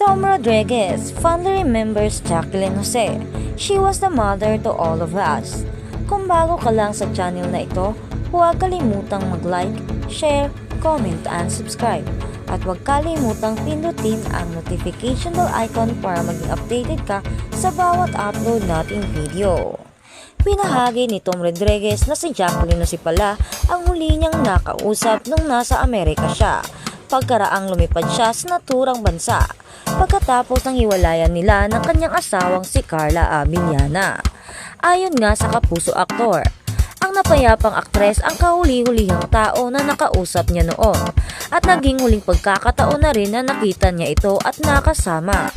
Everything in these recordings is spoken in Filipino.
Tom Rodriguez fondly remembers Jacqueline Jose. She was the mother to all of us. Kung bago ka lang sa channel na ito, huwag kalimutang mag-like, share, comment, and subscribe. At huwag kalimutang pindutin ang notification bell icon para maging updated ka sa bawat upload nating video. Pinahagi ni Tom Rodriguez na si Jacqueline Jose pala ang huli niyang nakausap nung nasa Amerika siya, pagkaraang lumipad siya sa naturang bansa, pagkatapos ng hiwalayan nila ng kanyang asawang si Carla Abiliana. Ayon nga sa Kapuso aktor, ang napayapang aktres ang kahuli-hulihang tao na nakausap niya noon at naging huling pagkakataon na rin na nakita niya ito at nakasama.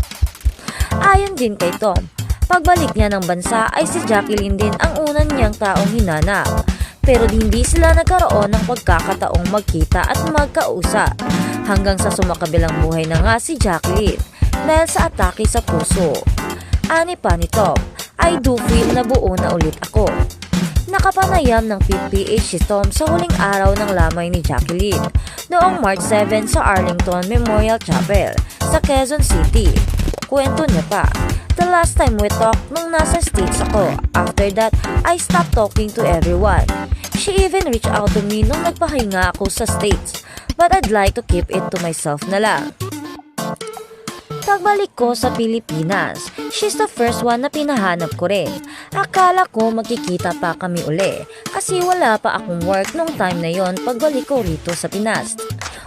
Ayon din kay Tom, pagbalik niya ng bansa ay si Jacqueline din ang unang niyang taong hinanap, pero hindi sila nagkaroon ng pagkakataong magkita at magkausap hanggang sa sumakabilang buhay na nga si Jacqueline dahil sa atake sa puso. Ani pa ni Tom, I do feel na buo na ulit ako. Nakapanayam ng PPH si Tom sa huling araw ng lamay ni Jacqueline noong March 7 sa Arlington Memorial Chapel sa Quezon City. Kwento niya pa, the last time we talked nung nasa States ako. After that, I stopped talking to everyone. She even reached out to me nung nagpahinga ako sa States, but I'd like to keep it to myself na lang. Pagbalik ko sa Pilipinas, she's the first one na pinahanap ko rin. Akala ko magkikita pa kami uli kasi wala pa akong work nung time na yon pagbalik ko rito sa Pinas.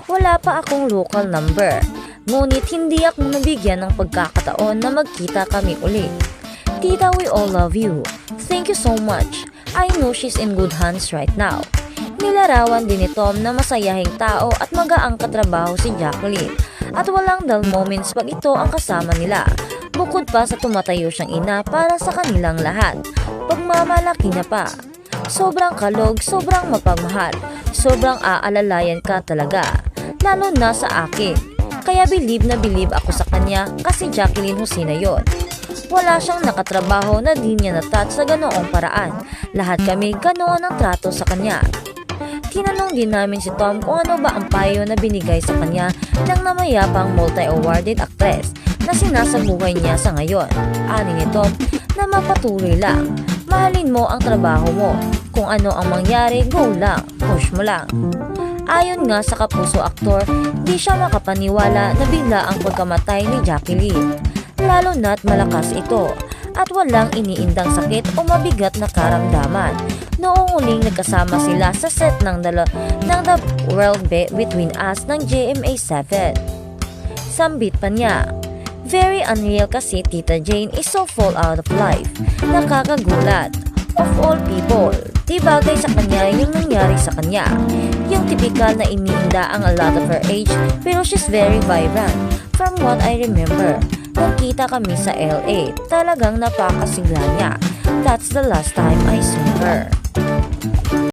Wala pa akong local number, ngunit hindi ako nabigyan ng pagkakataon na magkita kami uli. Tita, we all love you. Thank you so much. I know she's in good hands right now. Nilarawan din ni Tom na masayahing tao at magaang katrabaho si Jacqueline at walang dull moments pag ito ang kasama nila. Bukod pa sa tumatayo siyang ina para sa kanilang lahat, pagmamalaki niya pa. Sobrang kalog, sobrang mapagmahal, sobrang aalalayan ka talaga, lalo na sa akin. Kaya believe na believe ako sa kanya kasi Jacqueline Jose na yon. Wala siyang nakatrabaho na di niya na-touch sa ganoong paraan. Lahat kami ganoon ang trato sa kanya. Tinanong din namin si Tom kung ano ba ang payo na binigay sa kanya ng namayapang multi-awarded actress na sinasabuhay niya sa ngayon. Ani ni Tom na mapatuloy lang. Mahalin mo ang trabaho mo. Kung ano ang mangyari, go lang. Push mo lang. Ayon nga sa Kapuso aktor, di siya makapaniwala na bigla ang pagkamatay ni Jacqueline. Lalo na't malakas ito at walang iniindang sakit o mabigat na karamdaman. Noong huling nagkasama sila sa set ng The World Between Us ng GMA7. Sambit pa niya, very unreal kasi Tita Jane is so full out of life. Nakakagulat. Of all people, di bagay sa kanya yung nangyari sa kanya. Yung typical na iniinda ang a lot of her age pero she's very vibrant. From what I remember, nagkita kami sa LA. Talagang napakasigla niya. That's the last time I saw her.